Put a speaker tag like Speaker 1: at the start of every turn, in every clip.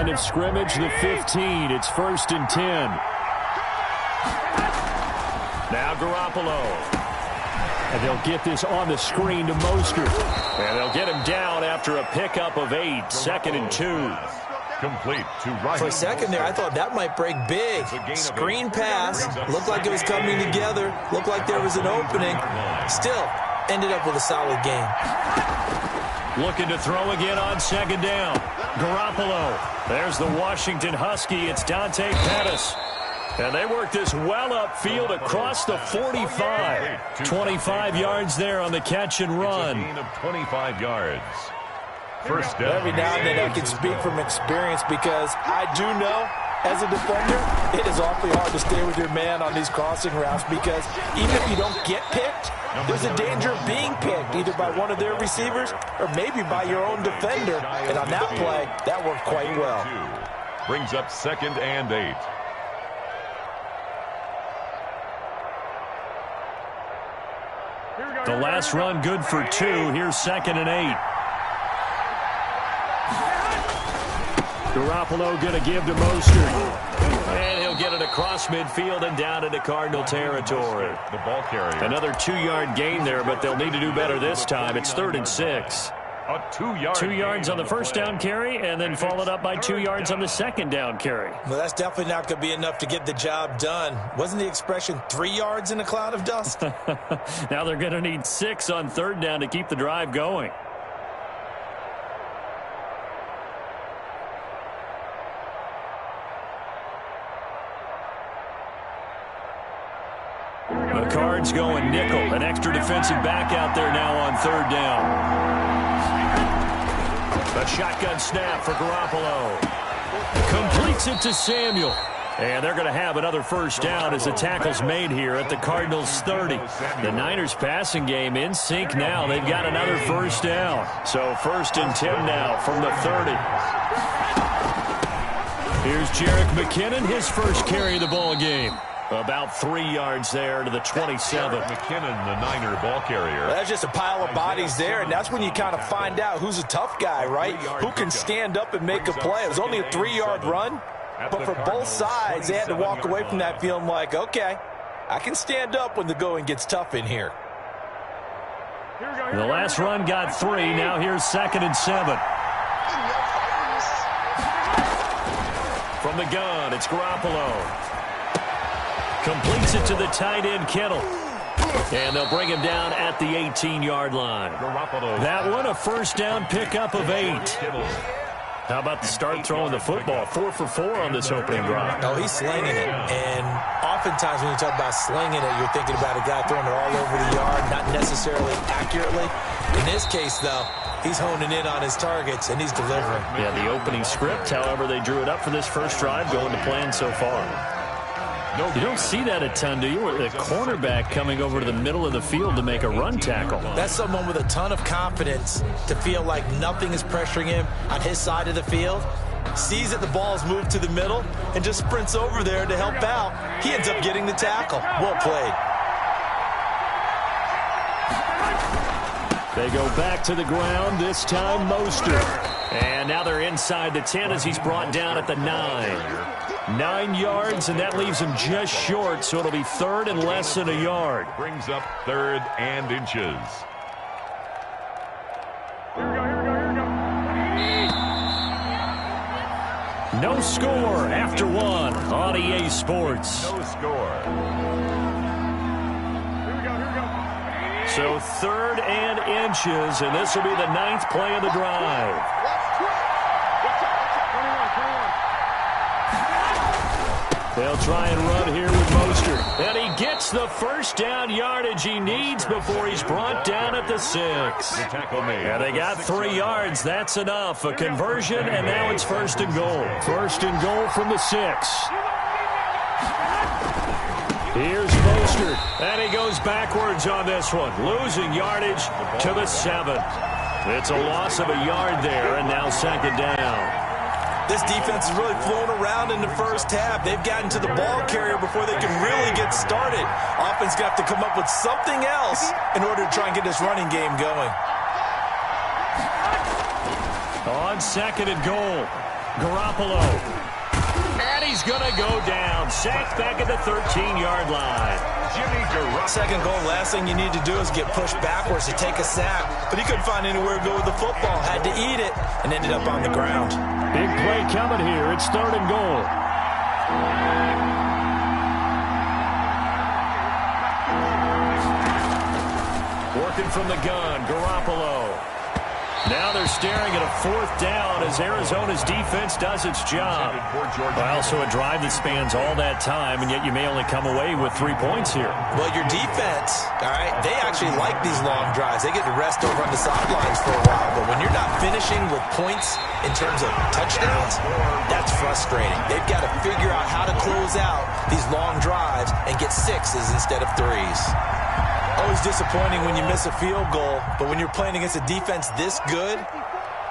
Speaker 1: line of scrimmage, the 15. It's 1st and 10. Now Garoppolo. And they'll get this on the screen to Mostert. And they'll get him down after a pickup of 8. 2nd and 2.
Speaker 2: Complete to right.
Speaker 3: For a second there, I thought that might break big. Screen pass. Looked like it was coming together. Looked like there was an opening. Still, ended up with a solid game.
Speaker 1: Looking to throw again on 2nd down. Garoppolo. There's the Washington Husky. It's Dante Pettis. And they work this well upfield across the 45. 25 yards there on the catch and run.
Speaker 2: Gain of 25 yards. First down.
Speaker 3: Every now and then I can speak from experience because I do know, as a defender, it is awfully hard to stay with your man on these crossing routes because even if you don't get picked, there's a danger of being picked either by one of their receivers or maybe by your own defender. And on that play, that worked quite well.
Speaker 2: Brings up 2nd and 8.
Speaker 1: The last run good for 2. Here's 2nd and 8. Garoppolo going to give to Mostert. And he'll get it across midfield and down into Cardinal territory.
Speaker 2: The ball carrier.
Speaker 1: Another 2-yard gain there, but they'll need to do better this time. It's 3rd and 6.
Speaker 2: A 2-yard
Speaker 1: 2 yards on the first
Speaker 2: play.
Speaker 1: down carry, and then followed up by 2 yards on the 2nd down carry.
Speaker 3: Well, that's definitely not going to be enough to get the job done. Wasn't the expression 3 yards in a cloud of dust?
Speaker 1: Now they're going to need 6 on 3rd down to keep the drive going. The Cards going nickel. An extra defensive back out there now on 3rd down. A shotgun snap for Garoppolo. Completes it to Samuel. And they're going to have another first down as the tackle's made here at the Cardinals' 30. The Niners passing game in sync now. They've got another first down. So 1st and 10 now from the 30. Here's Jerick McKinnon, his first carry of the ball game. About 3 yards there to the 27.
Speaker 2: McKinnon, the Niner ball carrier.
Speaker 3: That's just a pile of bodies there, and that's when you kind of find out who's a tough guy, right? Who can stand up and make a play. It was only a 3-yard run, but for both sides, they had to walk away from that feeling like, okay, I can stand up when the going gets tough in here.
Speaker 1: The last run got 3. Now here's 2nd and 7. From the gun, it's Garoppolo. Completes it to the tight end, Kittle. And they'll bring him down at the 18-yard line. That one, a first down pickup of 8. How about the start throwing the football? 4 for 4 on this opening drive.
Speaker 3: Oh, he's slinging it. And oftentimes when you talk about slinging it, you're thinking about a guy throwing it all over the yard, not necessarily accurately. In this case, though, he's honing in on his targets, and he's delivering.
Speaker 1: Yeah, the opening script, however, they drew it up for this first drive, going to plan so far. You don't see that a ton, do you? The cornerback coming over to the middle of the field to make a run tackle.
Speaker 3: That's someone with a ton of confidence to feel like nothing is pressuring him on his side of the field. Sees that the ball's moved to the middle and just sprints over there to help out. He ends up getting the tackle. Well played.
Speaker 1: They go back to the ground, this time Mostert. And now they're inside the 10 as he's brought down at the 9. 9 yards, and that leaves him just short, so it'll be 3rd and less than a yard.
Speaker 2: Brings up 3rd and inches.
Speaker 1: No score after 1 on EA Sports.
Speaker 2: No score.
Speaker 1: So 3rd and inches, and this will be the 9th play of the drive. They'll try and run here with Mostert. And he gets the first down yardage he needs before he's brought down at the 6.
Speaker 2: The tackle made.
Speaker 1: And they got 3 yards. That's enough. A conversion, and now it's 1st and goal. 1st and goal from the 6. Here's Mostert. And he goes backwards on this one. Losing yardage to the 7. It's a loss of a yard there, and now 2nd down.
Speaker 3: This defense is really flown around in the first half. They've gotten to the ball carrier before they can really get started. Offense got to come up with something else in order to try and get this running game going.
Speaker 1: On 2nd and goal. Garoppolo. And he's going to go down. Sacked back at the 13-yard line.
Speaker 3: Second goal, last thing you need to do is get pushed backwards to take a sack. But he couldn't find anywhere to go with the football. Had to eat it and ended up on the ground.
Speaker 1: Big play coming here. It's 3rd and goal. Working from the gun, Garoppolo. Now they're staring at a 4th down as Arizona's defense does its job. Well, so a drive that spans all that time, and yet you may only come away with 3 points here.
Speaker 3: Well, your defense, all right, they actually like these long drives. They get to rest over on the sidelines for a while. But when you're not finishing with points in terms of touchdowns, that's frustrating. They've got to figure out how to close out these long drives and get 6s instead of 3s. Always disappointing when you miss a field goal, but when you're playing against a defense this good,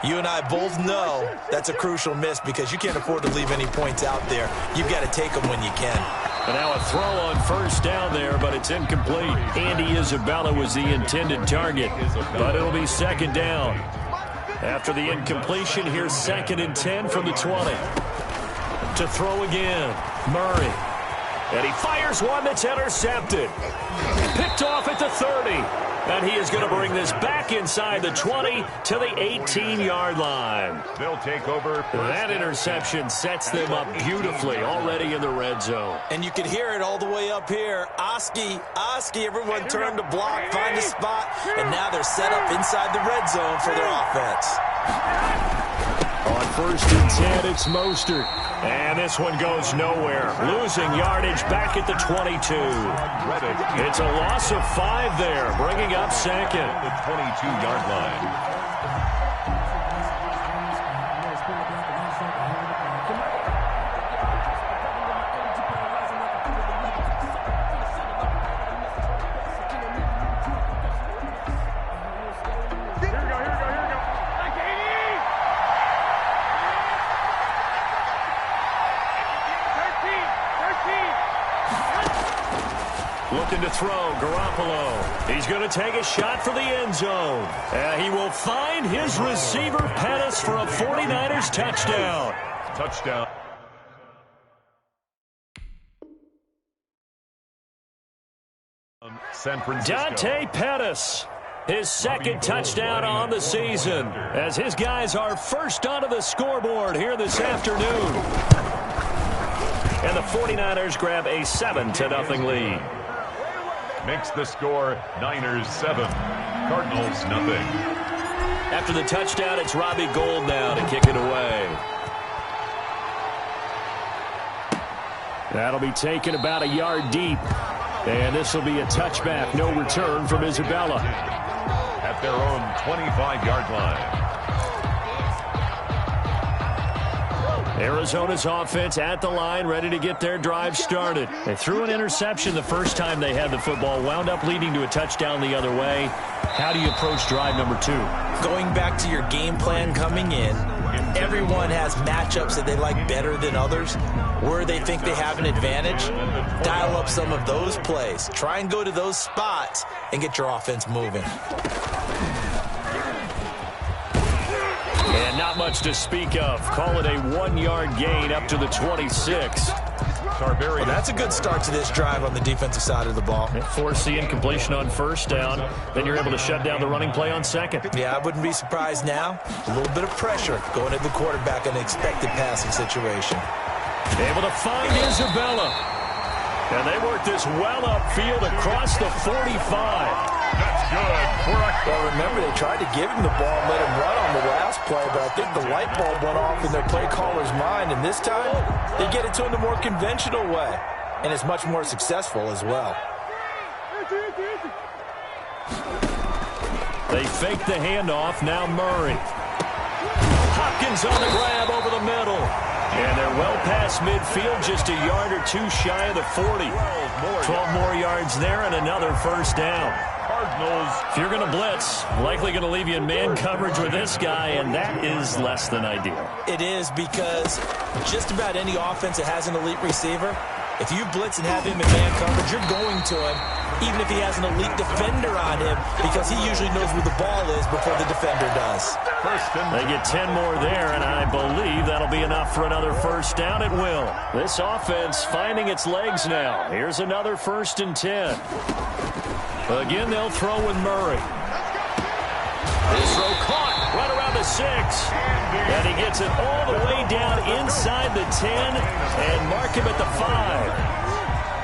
Speaker 3: you and I both know that's a crucial miss because you can't afford to leave any points out there. You've got to take them when you can.
Speaker 1: And now a throw on 1st down there, but it's incomplete. Andy Isabella was the intended target, but it'll be 2nd down. After the incompletion, here's 2nd and 10 from the 20. To throw again, Murray. And he fires one that's intercepted. Picked off at the 30. And he is going to bring this back inside the 20 to the 18-yard line.
Speaker 2: They'll take over.
Speaker 1: That interception sets them up beautifully already in the red zone.
Speaker 3: And you can hear it all the way up here. Oski, everyone turned to block, find a spot, and now they're set up inside the red zone for their offense.
Speaker 1: On 1st and 10, it's Mostert. And this one goes nowhere. Losing yardage back at the 22. It's a loss of 5 there, bringing up 2nd.
Speaker 2: The 22-yard line.
Speaker 1: Looking to throw, Garoppolo. He's going to take a shot for the end zone. He will find his receiver, Pettis, for a 49ers touchdown.
Speaker 2: Touchdown. San Francisco.
Speaker 1: Dante Pettis, his 2nd touchdown on the season, as his guys are first onto the scoreboard here this afternoon. And the 49ers grab a 7-0 lead.
Speaker 2: Makes the score Niners 7, Cardinals nothing.
Speaker 1: After the touchdown, it's Robbie Gould now to kick it away. That'll be taken about a yard deep. And this will be a touchback, no return from Isabella.
Speaker 2: At their own 25-yard line.
Speaker 1: Arizona's offense at the line, ready to get their drive started. They threw an interception the first time they had the football, wound up leading to a touchdown the other way. How do you approach drive number 2?
Speaker 3: Going back to your game plan coming in, everyone has matchups that they like better than others, where they think they have an advantage. Dial up some of those plays. Try and go to those spots and get your offense moving.
Speaker 1: And not much to speak of. Call it a 1-yard gain up to the 26.
Speaker 3: Well, that's a good start to this drive on the defensive side of the ball.
Speaker 1: Force the incompletion on 1st down. Then you're able to shut down the running play on 2nd.
Speaker 3: Yeah, I wouldn't be surprised now. A little bit of pressure going at the quarterback in an expected passing situation.
Speaker 1: Able to find Isabella. And they work this well upfield across the 45.
Speaker 2: That's good.
Speaker 3: Well, remember, they tried to give him the ball and let him run on the last play, but I think the light bulb went off in their play caller's mind, and this time they get it to him the more conventional way, and it's much more successful as well.
Speaker 1: They fake the handoff. Now Murray. Hopkins on the grab over the middle. And they're well past midfield, just a yard or 2 shy of the 40. 12 more yards there and another 1st down.
Speaker 2: Cardinals.
Speaker 1: If you're going to blitz, likely going to leave you in man coverage with this guy, and that is less than ideal.
Speaker 3: It is, because just about any offense that has an elite receiver, If you blitz and have him in man coverage, you're going to him, even if he has an elite defender on him, because he usually knows where the ball is before the defender does.
Speaker 1: They get 10 more there, and I believe that'll be enough for another first down at will. This offense finding its legs now. Here's another 1st and 10. Again, they'll throw with Murray. This throw caught right around the 6. And he gets it all the way down inside the 10 and mark him at the 5.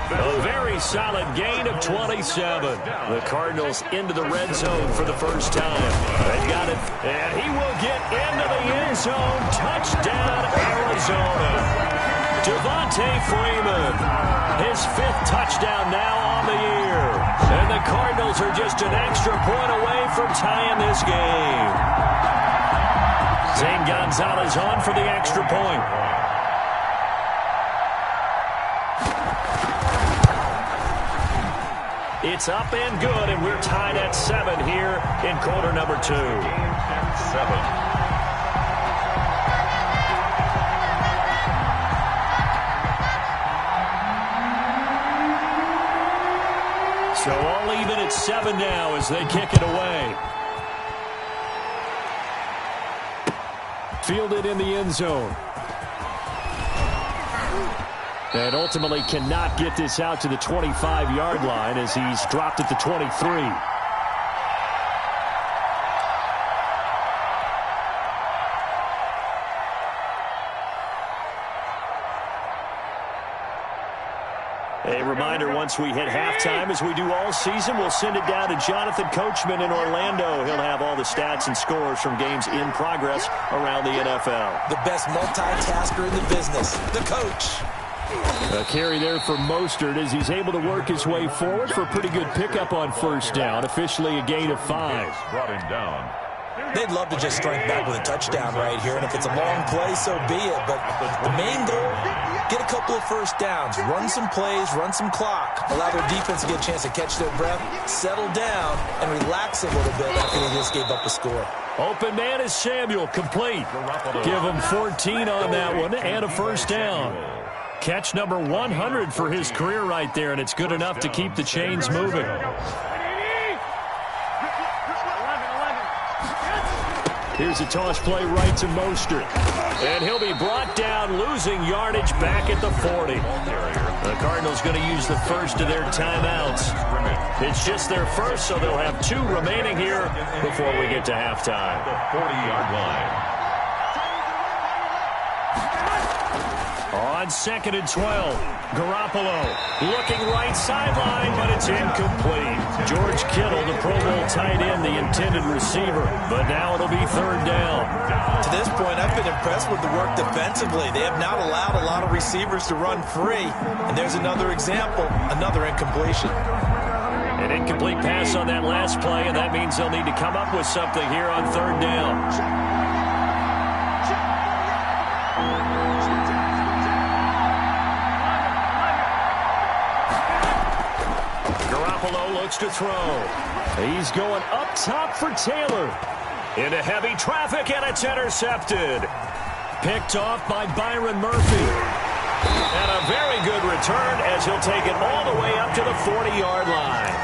Speaker 1: A very solid gain of 27. The Cardinals into the red zone for the first time. They got it, and he will get into the end zone. Touchdown, Arizona. Devontae Freeman, his 5th touchdown now on the year. And the Cardinals are just an extra point away from tying this game. Zane Gonzalez on for the extra point. It's up and good, and we're tied at 7 here in quarter number 2.
Speaker 2: 7.
Speaker 1: So all even at 7 now as they kick it away. Fielded in the end zone. And ultimately cannot get this out to the 25-yard line as he's dropped at the 23. A reminder, once we hit halftime, as we do all season, we'll send it down to Jonathan Coachman in Orlando. He'll have all the stats and scores from games in progress around the NFL.
Speaker 3: The best multitasker in the business, the coach.
Speaker 1: A carry there for Mostert as he's able to work his way forward for a pretty good pickup on first down. Officially a gain of 5.
Speaker 2: Brought him down.
Speaker 3: They'd love to just strike back with a touchdown right here, and if it's a long play, so be it. But the main goal, get a couple of first downs, run some plays, run some clock, allow their defense to get a chance to catch their breath, settle down, and relax a little bit after they just gave up a score.
Speaker 1: Open man is Samuel, complete. Give him 14 on that one and a first down. Catch number 100 for his career right there, and it's good enough to keep the chains moving. Here's a toss play right to Mostert. And he'll be brought down, losing yardage back at the 40. The Cardinals going to use the first of their timeouts. It's just their first, so they'll have 2 remaining here before we get to halftime.
Speaker 2: The 40-yard line.
Speaker 1: On 2nd and 12, Garoppolo looking right sideline, but it's incomplete. George Kittle, the Pro Bowl tight end, the intended receiver, but now it'll be 3rd down.
Speaker 3: To this point, I've been impressed with the work defensively. They have not allowed a lot of receivers to run free, and there's another example, another incompletion.
Speaker 1: An incomplete pass on that last play, and that means they'll need to come up with something here on 3rd down. Looks to throw. He's going up top for Taylor. Into heavy traffic, and it's intercepted. Picked off by Byron Murphy. And a very good return as he'll take it all the way up to the 40-yard line.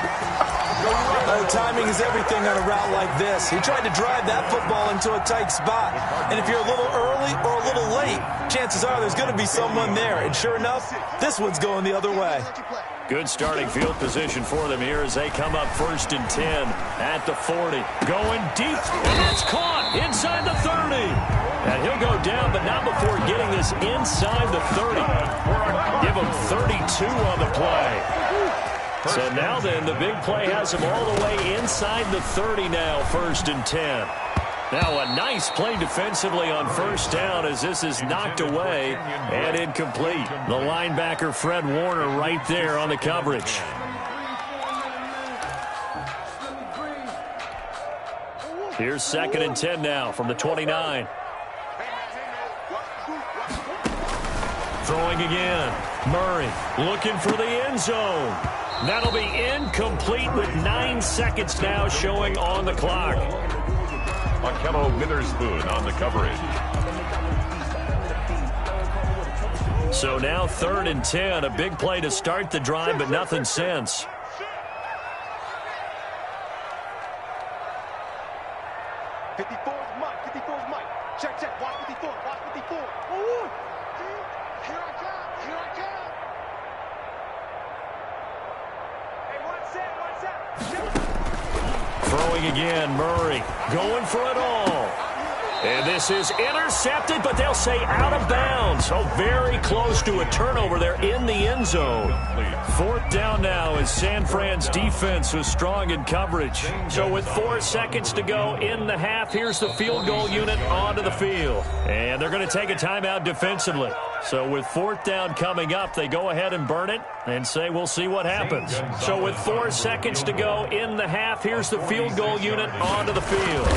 Speaker 3: Oh, timing is everything on a route like this. He tried to drive that football into a tight spot. And if you're a little early or a little late, chances are there's going to be someone there. And sure enough, this one's going the other way.
Speaker 1: Good starting field position for them here as they come up 1st and 10 at the 40. Going deep, and that's caught inside the 30. And he'll go down, but not before getting this inside the 30. Give him 32 on the play. So now then, the big play has him all the way inside the 30 now, 1st and 10. Now a nice play defensively on first down as this is knocked away and incomplete. The linebacker Fred Warner right there on the coverage. Here's 2nd and 10 now from the 29. Throwing again. Murray looking for the end zone. That'll be incomplete with 9 seconds now showing on the clock.
Speaker 2: Markello Witherspoon on the coverage.
Speaker 1: So now 3rd and 10, a big play to start the drive, but nothing since.
Speaker 4: Check, check. Watch 54. Watch 54. Ooh. Here I come. Here I come. Hey, watch that.
Speaker 1: Throwing again, Murray. Going for it all. And this is intercepted, but they'll say out of bounds. So very close to a turnover there in the end zone. 4th down now as San Fran's defense was strong in coverage. So with 4 seconds to go in the half, here's the field goal unit onto the field. And they're going to take a timeout defensively. So with 4th down coming up, they go ahead and burn it and say we'll see what happens. So with 4 seconds to go in the half, here's the field goal unit onto the field.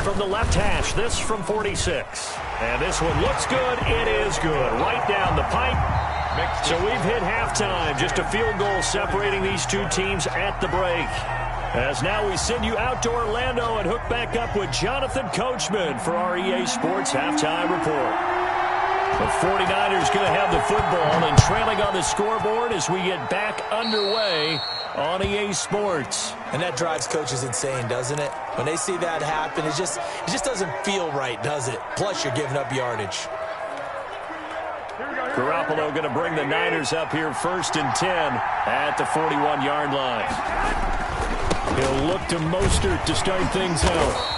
Speaker 1: From the left hash, this from 46. And this one looks good. It is good. Right down the pipe. So we've hit halftime. Just a field goal separating these two teams at the break. As now we send you out to Orlando and hook back up with Jonathan Coachman for our EA Sports Halftime Report. The 49ers going to have the football and trailing on the scoreboard as we get back underway on EA Sports.
Speaker 3: And that drives coaches insane, doesn't it? When they see that happen, it just doesn't feel right, does it? Plus, you're giving up yardage.
Speaker 1: Garoppolo going to bring the Niners up here 1st and 10 at the 41-yard line. He'll look to Mostert to start things out.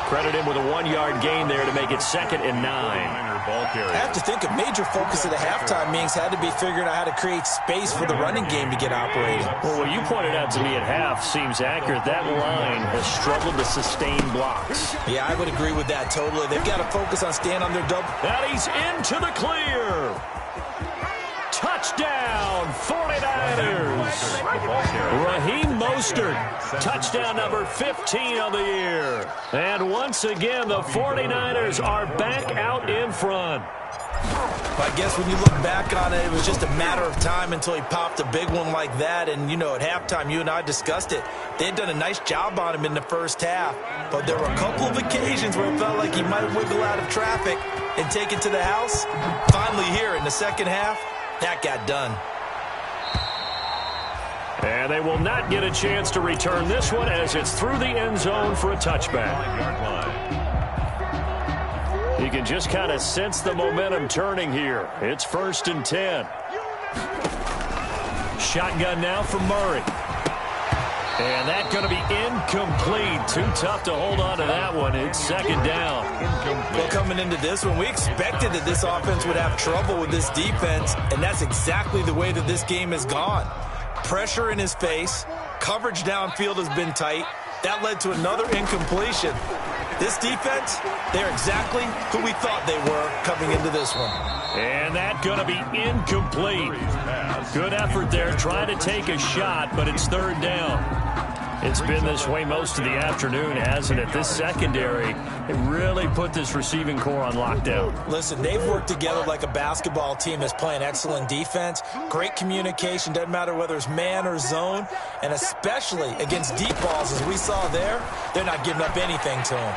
Speaker 1: Credit him with a 1-yard gain there to make it 2nd and 9.
Speaker 3: I have to think a major focus of the halftime meetings had to be figuring out how to create space for the running game to get operating.
Speaker 1: Well, what you pointed out to me at half seems accurate. That line has struggled to sustain blocks.
Speaker 3: Yeah, I would agree with that totally. They've got to focus on staying on their double.
Speaker 1: And he's into the clear. Touchdown, 49ers. Raheem Mostert, touchdown number 15 on the year. And once again, the 49ers are back out in front.
Speaker 3: I guess when you look back on it, it was just a matter of time until he popped a big one like that. And, you know, at halftime, you and I discussed it. They had done a nice job on him in the first half. But there were a couple of occasions where it felt like he might wiggle out of traffic and take it to the house. Finally here in the second half, that got done.
Speaker 1: And they will not get a chance to return this one as it's through the end zone for a touchback. You can just kind of sense the momentum turning here. It's 1st and 10. Shotgun now from Murray. And that's going to be incomplete. Too tough to hold on to that one. It's 2nd down.
Speaker 3: Well, coming into this one, we expected that this offense would have trouble with this defense, and that's exactly the way that this game has gone. Pressure in his face. Coverage downfield has been tight. That led to another incompletion. This defense, they're exactly who we thought they were coming into this one.
Speaker 1: And that's going to be incomplete. Good effort there, trying to take a shot, but it's 3rd down. It's been this way most of the afternoon, hasn't it? This secondary, it really put this receiving core on lockdown.
Speaker 3: Listen, they've worked together like a basketball team that's playing excellent defense. Great communication, doesn't matter whether it's man or zone. And especially against deep balls, as we saw there, they're not giving up anything to them.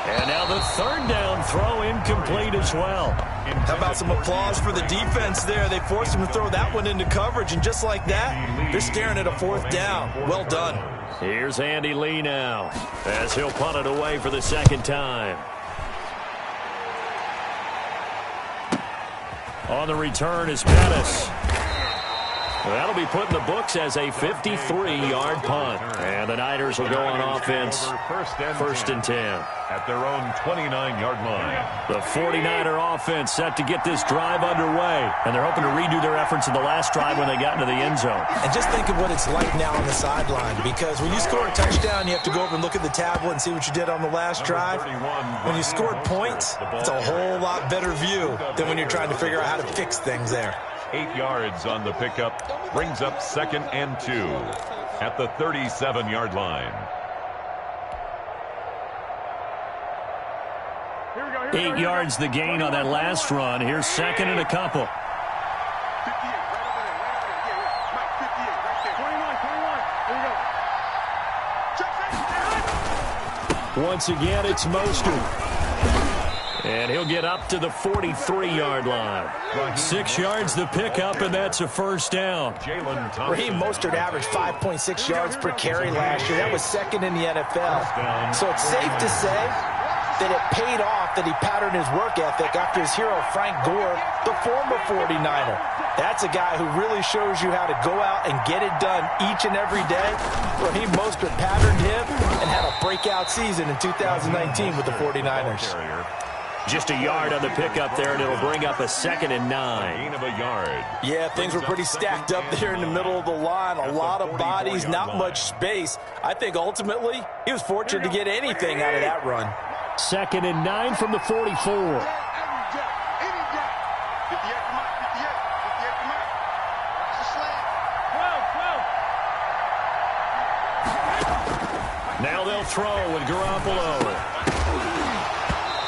Speaker 1: And now the 3rd down throw incomplete as well.
Speaker 3: How about some applause for the defense there? They forced him to throw that one into coverage, and just like that, they're staring at a 4th down. Well done.
Speaker 1: Here's Andy Lee now as he'll punt it away for the 2nd time. On the return is Pettis. That'll be put in the books as a 53-yard punt. And the Niners will go on offense 1st and 10.
Speaker 2: At their own 29-yard line.
Speaker 1: The 49er offense set to get this drive underway. And they're hoping to redo their efforts in the last drive when they got into the end zone.
Speaker 3: And just think of what it's like now on the sideline. Because when you score a touchdown, you have to go over and look at the tablet and see what you did on the last drive. When you scored points, it's a whole lot better view than when you're trying to figure out how to fix things there.
Speaker 2: 8 yards on the pickup, brings up 2nd and 2 at the 37-yard line.
Speaker 1: 8 yards the gain on that last run. Here's 2nd and a couple. Once again, it's Mostert. And he'll get up to the 43-yard line. 6 yards the pickup, and that's a first down.
Speaker 3: Raheem Mostert averaged 5.6 yards per carry last year. That was second in the NFL. So it's safe to say that it paid off that he patterned his work ethic after his hero Frank Gore, the former 49er. That's a guy who really shows you how to go out and get it done each and every day. Raheem Mostert patterned him and had a breakout season in 2019 with the 49ers.
Speaker 1: Just a yard on the pickup there, and it'll bring up a 2nd and 9.
Speaker 2: Gain of a yard.
Speaker 3: Yeah, things were pretty stacked up there in the middle of the line. A lot of bodies, not much space. I think ultimately he was fortunate to get anything out of that run.
Speaker 1: 2nd and 9 from the 44. Now they'll throw with Garoppolo.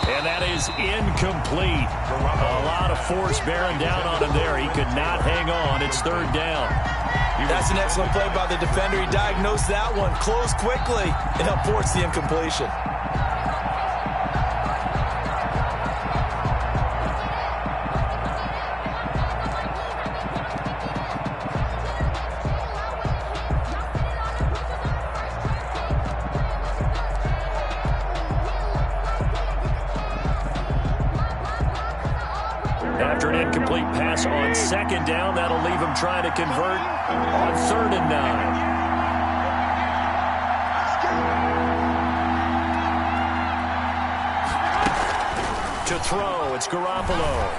Speaker 1: And that is incomplete. A lot of force bearing down on him there. He could not hang on. It's 3rd down.
Speaker 3: That's an excellent play by the defender. He diagnosed that one, closed quickly, and helped force the incompletion.
Speaker 1: After an incomplete pass on 2nd down, that'll leave him trying to convert on 3rd and 9. To throw, it's Garoppolo.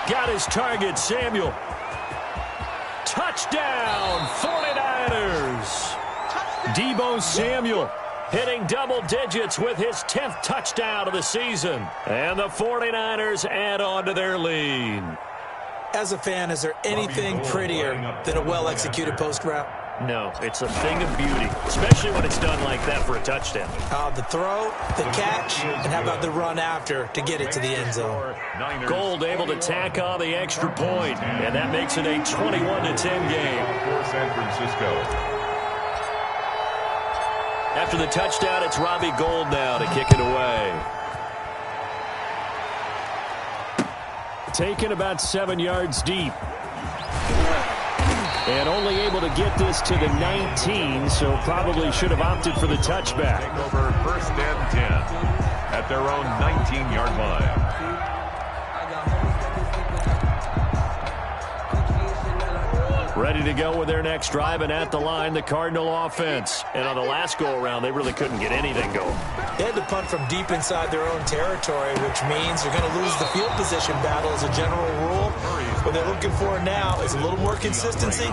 Speaker 1: Got his target, Samuel. Touchdown, 49ers. Deebo Samuel hitting double digits with his 10th touchdown of the season. And the 49ers add on to their lead.
Speaker 3: As a fan, is there anything prettier than a well-executed post route?
Speaker 1: No, it's a thing of beauty, especially when it's done like that for a touchdown.
Speaker 3: The throw, the catch, and how about the run after to get it to the end zone?
Speaker 1: Gold able to tack on the extra point, and that makes it a 21-10 game.
Speaker 2: For San Francisco.
Speaker 1: After the touchdown, it's Robbie Gould now to kick it away. Taken about 7 yards deep. And only able to get this to the 19, so probably should have opted for the touchback.
Speaker 2: Over 1st and 10 at their own 19-yard line.
Speaker 1: Ready to go with their next drive, and at the line, the Cardinal offense. And on the last go-around, they really couldn't get anything going.
Speaker 3: They had to punt from deep inside their own territory, which means they're going to lose the field position battle as a general rule. What they're looking for now is a little more consistency,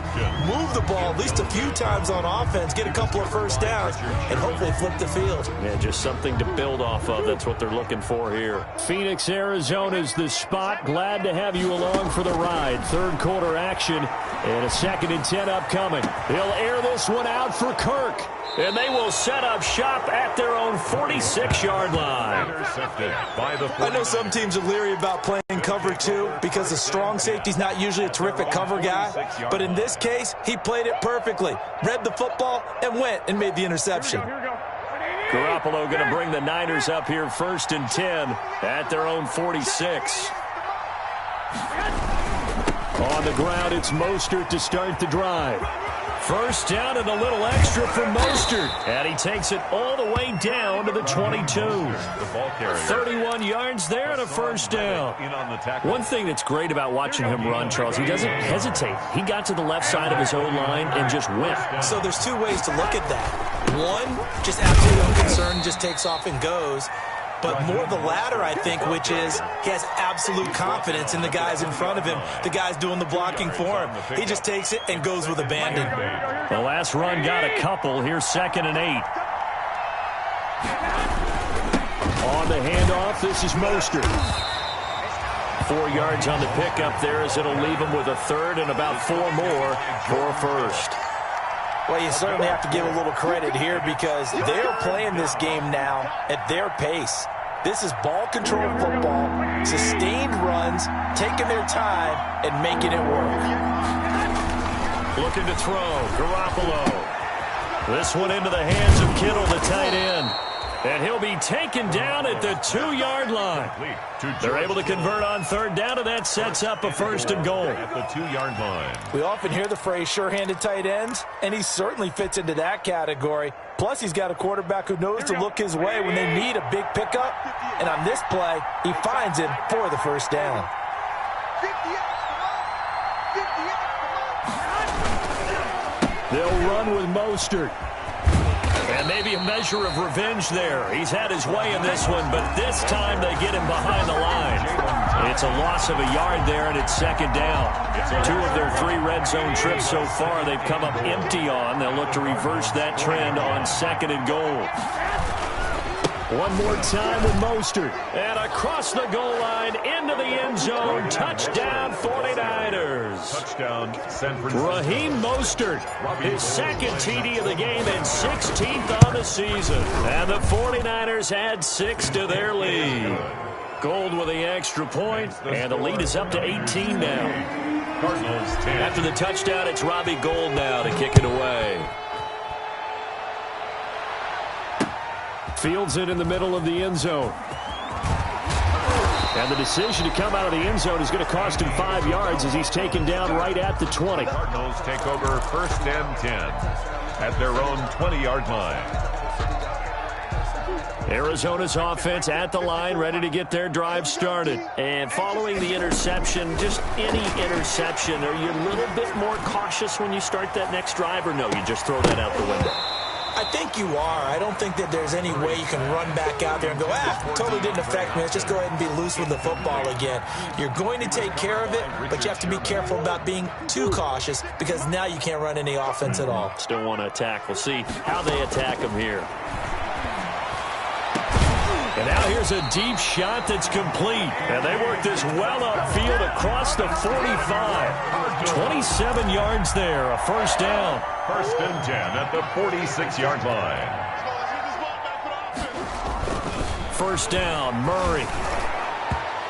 Speaker 3: move the ball at least a few times on offense, get a couple of first downs, and hopefully flip the field.
Speaker 1: Yeah, just something to build off of. That's what they're looking for here. Phoenix, Arizona's the spot. Glad to have you along for the ride. 3rd quarter action, and a 2nd and 10 upcoming. They'll air this one out for Kirk. And they will set up shop at their own 46-yard line.
Speaker 2: Intercepted by the 49ers.
Speaker 3: I know some teams are leery about playing cover 2 because the strong safety's not usually a terrific cover guy. But in this case, he played it perfectly. Read the football and went and made the interception.
Speaker 1: Garoppolo going to bring the Niners up here 1st and 10 at their own 46. On the ground, it's Mostert to start the drive. First down and a little extra for Mostert. And he takes it all the way down to the 22. 31 yards there and a first down. One thing that's great about watching him run, Charles, he doesn't hesitate. He got to the left side of his own line and just went.
Speaker 3: So there's 2 ways to look at that. One, just absolutely unconcerned, just takes off and goes. But more the latter, I think, which is he has absolute confidence in the guys in front of him, the guys doing the blocking for him. He just takes it and goes with abandon.
Speaker 1: The last run got a couple. Here's 2nd and 8. On the handoff, this is Mostert. 4 yards on the pickup there as it'll leave him with a 3rd and about 4 more for a first.
Speaker 3: Well, you certainly have to give a little credit here because they're playing this game now at their pace. This is ball control football, sustained runs, taking their time, and making it work.
Speaker 1: Looking to throw, Garoppolo. This one into the hands of Kittle, the tight end. And he'll be taken down at the 2-yard line. They're able to convert on third down, and that sets up a first and goal.
Speaker 2: At the 2-yard line.
Speaker 3: We often hear the phrase sure-handed tight ends, and he certainly fits into that category. Plus, he's got a quarterback who knows to look his way when they need a big pickup. And on this play, he finds him for the first down.
Speaker 1: They'll run with Mostert. And maybe a measure of revenge there. He's had his way in this one, but this time they get him behind the line. It's a loss of a yard there, and it's second down. 2 of their 3 red zone trips so far they've come up empty on. They'll look to reverse that trend on second and goal. One more time with Mostert. And across the goal line, into the end zone. Touchdown, 49ers.
Speaker 2: Touchdown, San Francisco.
Speaker 1: Raheem Mostert, his second TD of the game and 16th on the season. And the 49ers add 6 to their lead. Gold with the extra point, and the lead is up to 18 now.
Speaker 2: Cardinals 10.
Speaker 1: After the touchdown, it's Robbie Gould now to kick it away. Fields it in the middle of the end zone. And the decision to come out of the end zone is going to cost him 5 yards as he's taken down right at the 20.
Speaker 2: Cardinals take over first and 10 at their own 20-yard line.
Speaker 1: Arizona's offense at the line, ready to get their drive started. And following the interception, just any interception, are you a little bit more cautious when you start that next drive, or no, you just throw that out the window?
Speaker 3: I think you are. I don't think that there's any way you can run back out there and go, totally didn't affect me. Let's just go ahead and be loose with the football again. You're going to take care of it, but you have to be careful about being too cautious because now you can't run any offense at all.
Speaker 1: Still want to attack. We'll see how they attack him here. And now here's a deep shot that's complete. And they work this well upfield across the 45. 27 yards there, a first down.
Speaker 2: First and 10 at the 46-yard line.
Speaker 1: First down, Murray.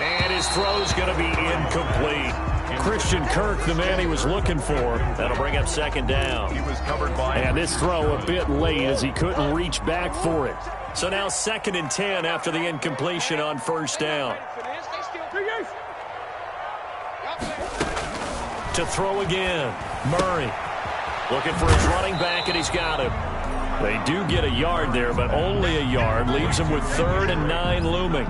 Speaker 1: And his throw's going to be incomplete. Christian Kirk, the man he was looking for. That'll bring up second down.
Speaker 2: He was covered by...
Speaker 1: And this throw a bit late as he couldn't reach back for it. So now second and 10 after the incompletion on first down. To throw again, Murray. Looking for his running back, and he's got him. They do get a yard there, but only a yard. Leaves him with 3rd and 9 looming.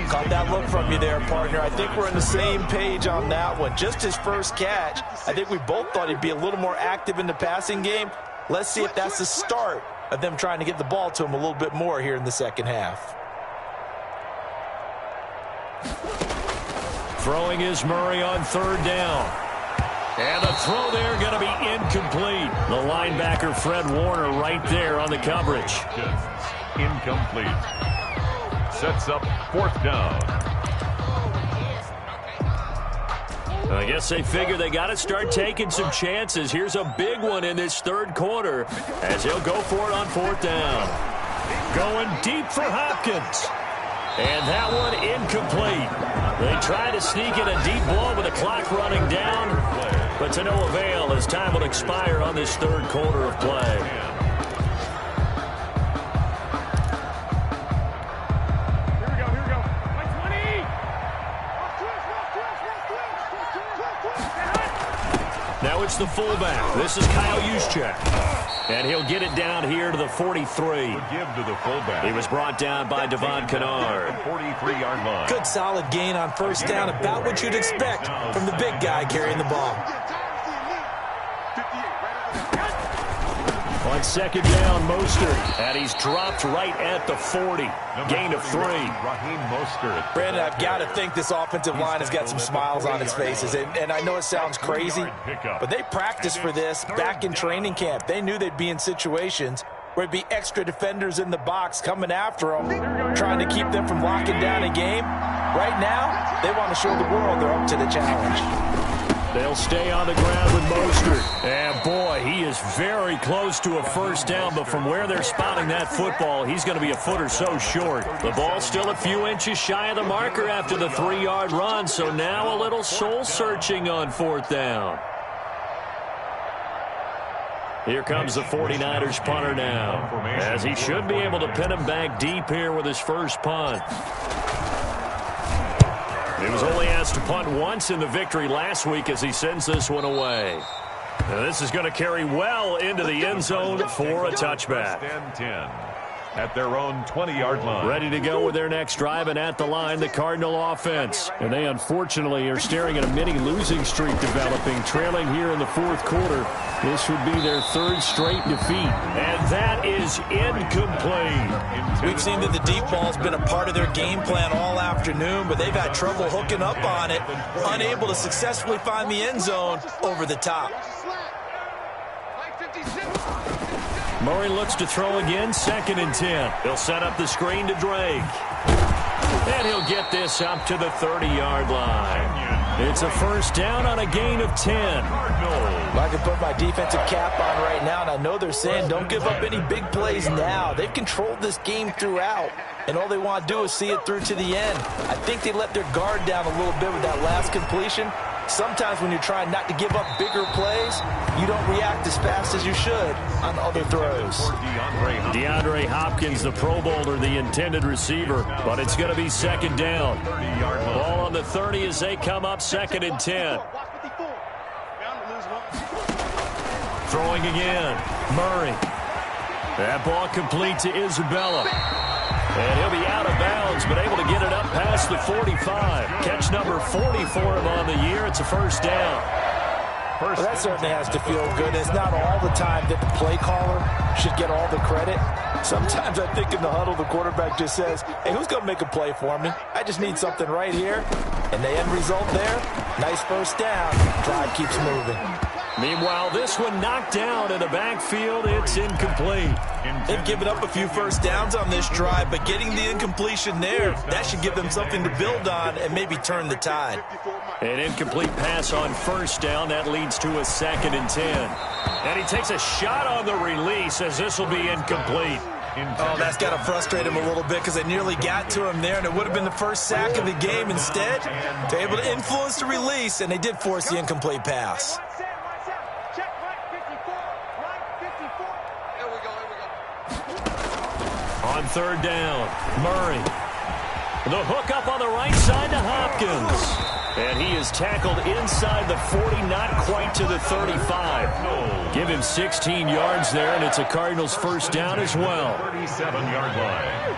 Speaker 3: Caught that look from you there, partner. I think we're on the same page on that one. Just his first catch. I think we both thought he'd be a little more active in the passing game. Let's see if that's the start of them trying to get the ball to him a little bit more here in the second half.
Speaker 1: Throwing is Murray on third down. And the throw there going to be incomplete. The linebacker, Fred Warner, right there on the coverage.
Speaker 2: Incomplete. Sets up fourth down.
Speaker 1: I guess they figure they got to start taking some chances. Here's a big one in this third quarter as he'll go for it on fourth down. Going deep for Hopkins. And that one incomplete. They try to sneak in a deep ball with the clock running down, but to no avail as time will expire on this third quarter of play. Now it's the fullback. This is Kyle Juszczyk. And he'll get it down here to the 43.
Speaker 2: Give to the fullback.
Speaker 1: He was brought down by Devon Kennard.
Speaker 2: 43-yard line.
Speaker 3: Good solid gain on first down, about what you'd expect from the big guy carrying the ball.
Speaker 1: On second down, Mostert. And he's dropped right at the 40. Gain of 3.
Speaker 2: Raheem Mostert.
Speaker 3: Brandon, I've got to think this offensive line has got some smiles on its faces. And I know it sounds crazy, but they practiced for this back in training camp. They knew they'd be in situations where it'd be extra defenders in the box coming after them, trying to keep them from locking down a game. Right now, they want to show the world they're up to the challenge.
Speaker 1: They'll stay on the ground with Mostert. And, boy, he is very close to a first down, but from where they're spotting that football, he's going to be a foot or so short. The ball's still a few inches shy of the marker after the 3-yard run, so now a little soul-searching on fourth down. Here comes the 49ers punter now, as he should be able to pin him back deep here with his first punt. He was only asked to punt once in the victory last week as he sends this one away. Now this is going to carry well into the end zone for a touchback.
Speaker 2: 10 at their own 20-yard line.
Speaker 1: Ready to go with their next drive, and at the line, the Cardinal offense. And they unfortunately are staring at a mini losing streak developing, trailing here in the fourth quarter. This would be their third straight defeat. And that is incomplete.
Speaker 3: We've seen that the deep ball's been a part of their game plan all afternoon, but they've had trouble hooking up on it, unable to successfully find the end zone over the top.
Speaker 1: Murray looks to throw again, 2nd and 10. He'll set up the screen to Drake. And he'll get this up to the 30-yard line. It's a first down on a gain of 10.
Speaker 3: I can put my defensive cap on right now, and I know they're saying don't give up any big plays now. They've controlled this game throughout, and all they want to do is see it through to the end. I think they let their guard down a little bit with that last completion. Sometimes when you're trying not to give up bigger plays, you don't react as fast as you should on other throws.
Speaker 1: DeAndre Hopkins, the Pro Bowler, the intended receiver, but it's going to be 2nd down. Ball on the 30 as they come up, 2nd and 10. Throwing again, Murray. That ball complete to Isabella. And he'll be out of bounds, but able to get it up past the 45. Catch number 40 for him on the year. It's a first down.
Speaker 3: Well, that certainly has to feel good. It's not all the time that the play caller should get all the credit. Sometimes I think in the huddle, the quarterback just says, hey, who's going to make a play for me? I just need something right here. And the end result there, nice first down. Drive keeps moving.
Speaker 1: Meanwhile, this one knocked down in the backfield. It's incomplete.
Speaker 3: They've given up a few first downs on this drive, but getting the incompletion there, that should give them something to build on and maybe turn the tide.
Speaker 1: An incomplete pass on first down. That leads to a 2nd and 10. And he takes a shot on the release as this will be incomplete.
Speaker 3: Oh, that's got to frustrate him a little bit because they nearly got to him there, and it would have been the first sack of the game. Instead, they're able to influence the release, and they did force the incomplete pass.
Speaker 1: On 3rd down, Murray. The hook up on the right side to Hopkins. And he is tackled inside the 40, not quite to the 35. Give him 16 yards there, and it's a Cardinals first down as well.
Speaker 2: 37-yard line.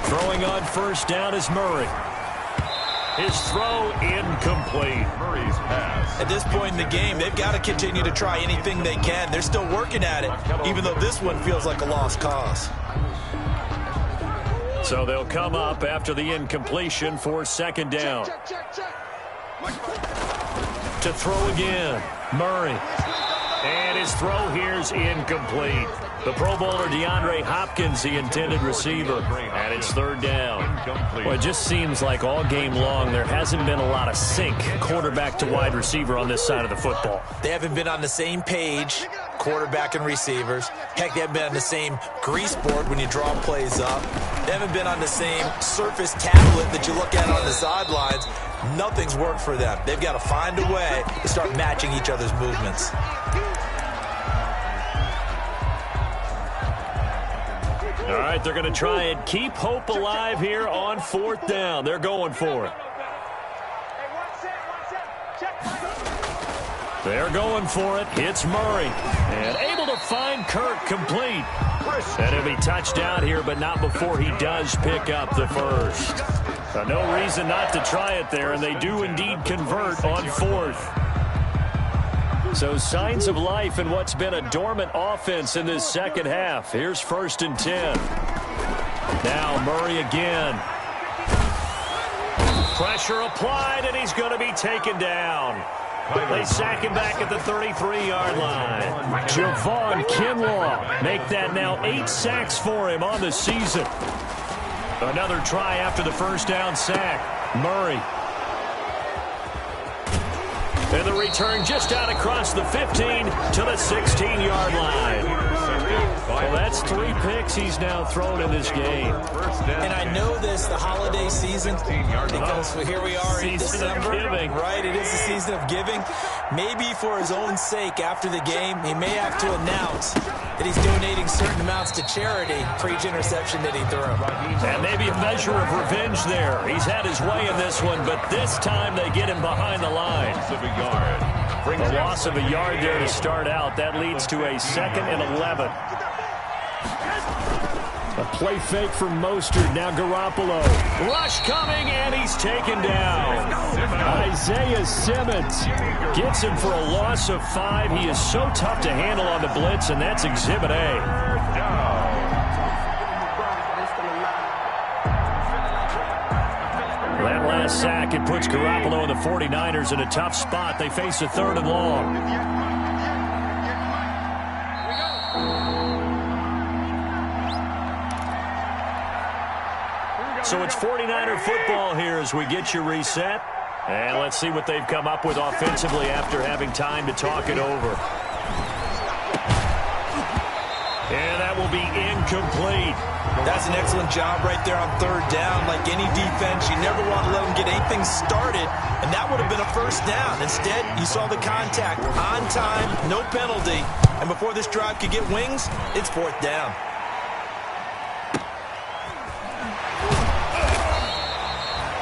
Speaker 1: Throwing on first down is Murray. His throw incomplete.
Speaker 2: Murray's pass.
Speaker 3: At this point in the game, they've got to continue to try anything they can. They're still working at it, even though this one feels like a lost cause.
Speaker 1: So they'll come up after the incompletion for 2nd down. To throw again, Murray. And his throw here's incomplete. The Pro Bowler DeAndre Hopkins, the intended receiver, and it's 3rd down. Well, it just seems like all game long there hasn't been a lot of sync quarterback to wide receiver on this side of the football.
Speaker 3: They haven't been on the same page, quarterback and receivers. Heck, they haven't been on the same grease board when you draw plays up. They haven't been on the same surface tablet that you look at on the sidelines. Nothing's worked for them. They've got to find a way to start matching each other's movements.
Speaker 1: All right, they're going to try and keep hope alive here on 4th down. They're going for it. They're going for it. It's Murray. And able to find Kirk complete. And it'll be touchdown here, but not before he does pick up the first. No reason not to try it there, and they do indeed convert on 4th. So signs of life in what's been a dormant offense in this second half. Here's 1st and 10. Now Murray again. Pressure applied, and he's going to be taken down. They sack him back at the 33-yard line. Javon Kinlaw make that now 8 sacks for him on the season. Another try after the first down sack. Murray. And the return just out across the 15 to the 16-yard line. Well, that's 3 picks he's now thrown in this game.
Speaker 3: And I know this, the holiday season, because here we are in December. Right, it is the season of giving. Maybe for his own sake, after the game, he may have to announce that he's donating certain amounts to charity for each interception that he threw.
Speaker 1: And maybe a measure of revenge there. He's had his way in this one, but this time they get him behind the line. A loss of a yard there to start out. That leads to a 2nd and 11. A play fake from Mostert. Now Garoppolo. Rush coming, and he's taken down. Isaiah Simmons gets him for a loss of 5. He is so tough to handle on the blitz, and that's Exhibit A. That last sack, it puts Garoppolo and the 49ers in a tough spot. They face a 3rd and long. So it's 49er football here as we get you reset. And let's see what they've come up with offensively after having time to talk it over. And that will be incomplete.
Speaker 3: That's an excellent job right there on 3rd down. Like any defense, you never want to let them get anything started, and that would have been a 1st down. Instead, you saw the contact on time, no penalty, and before this drive could get wings, it's 4th down.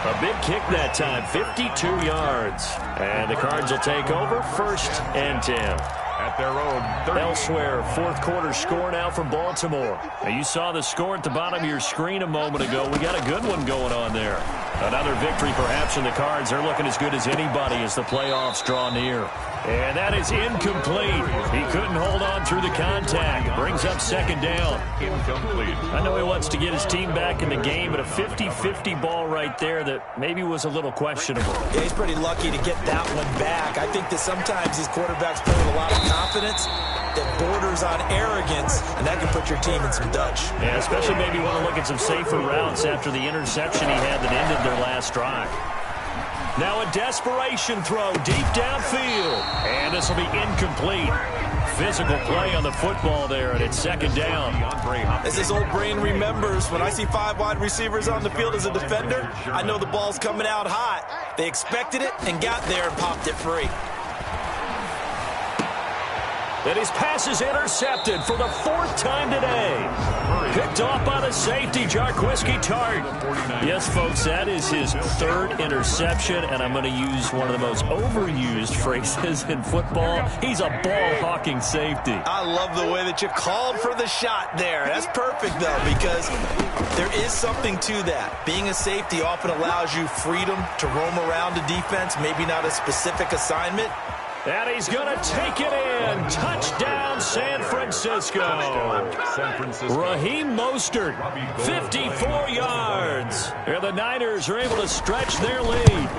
Speaker 1: A big kick that time, 52 yards. And the Cards will take over, 1st and 10.
Speaker 2: At their own 30.
Speaker 1: Elsewhere, 4th quarter score now from Baltimore. Now you saw the score at the bottom of your screen a moment ago. We got a good one going on there. Another victory perhaps in the Cards. They're looking as good as anybody as the playoffs draw near. And that is incomplete. He couldn't hold on through the contact. Brings up 2nd down.
Speaker 2: Incomplete.
Speaker 1: I know he wants to get his team back in the game, but a 50-50 ball right there that maybe was a little questionable.
Speaker 3: Yeah, he's pretty lucky to get that one back. I think that sometimes these quarterbacks play with a lot of confidence that borders on arrogance, and that can put your team in some Dutch.
Speaker 1: Yeah, especially maybe want to look at some safer routes after the interception he had that ended their last drive. Now a desperation throw deep downfield. And this will be incomplete. Physical play on the football there, and it's 2nd down.
Speaker 3: As his old brain remembers, when I see 5 wide receivers on the field as a defender, I know the ball's coming out hot. They expected it and got there and popped it free.
Speaker 1: And his pass is intercepted for the 4th time today. Picked off by the safety, Jarquiski Tart. Yes, folks, that is his 3rd interception, and I'm going to use one of the most overused phrases in football. He's a ball-hawking safety.
Speaker 3: I love the way that you called for the shot there. That's perfect, though, because there is something to that. Being a safety often allows you freedom to roam around a defense, maybe not a specific assignment.
Speaker 1: And he's going to take it in. Touchdown, San Francisco. Raheem Mostert, 54 yards. And the Niners are able to stretch their lead.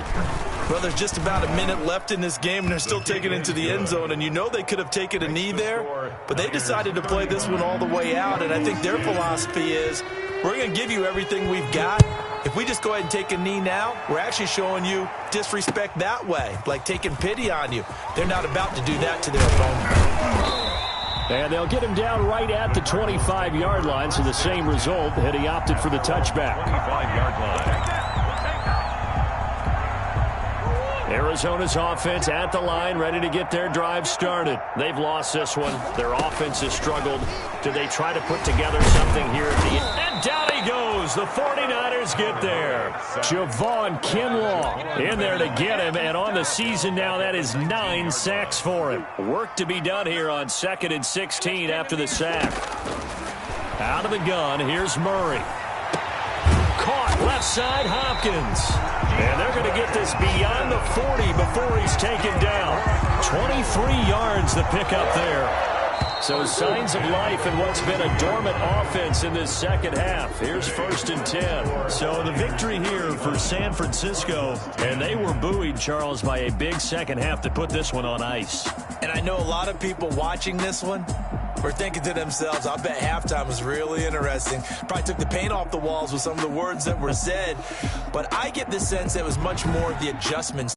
Speaker 3: Well, there's just about a minute left in this game, and they're still taking it into the end zone. And you know they could have taken a knee there, but they decided to play this one all the way out. And I think their philosophy is, we're going to give you everything we've got. If we just go ahead and take a knee now, we're actually showing you disrespect that way, like taking pity on you. They're not about to do that to their opponent.
Speaker 1: And they'll get him down right at the 25-yard line, so the same result, and he opted for the touchback.
Speaker 2: 25-yard line.
Speaker 1: Arizona's offense at the line, ready to get their drive started. They've lost this one. Their offense has struggled. Do they try to put together something here at the end? And down he goes. The 49ers get there. Javon Kinlaw in there to get him. And on the season now, that is 9 sacks for him. Work to be done here on 2nd and 16 after the sack. Out of the gun, here's Murray. Caught left side, Hopkins. And they're going to get this beyond the 40 before he's taken down. 23 yards the pickup there. So signs of life in what's been a dormant offense in this second half. Here's 1st and 10. So the victory here for San Francisco. And they were buoyed, Charles, by a big second half to put this one on ice.
Speaker 3: And I know a lot of people watching this one were thinking to themselves, I bet halftime was really interesting. Probably took the paint off the walls with some of the words that were said. But I get the sense that it was much more of the adjustments.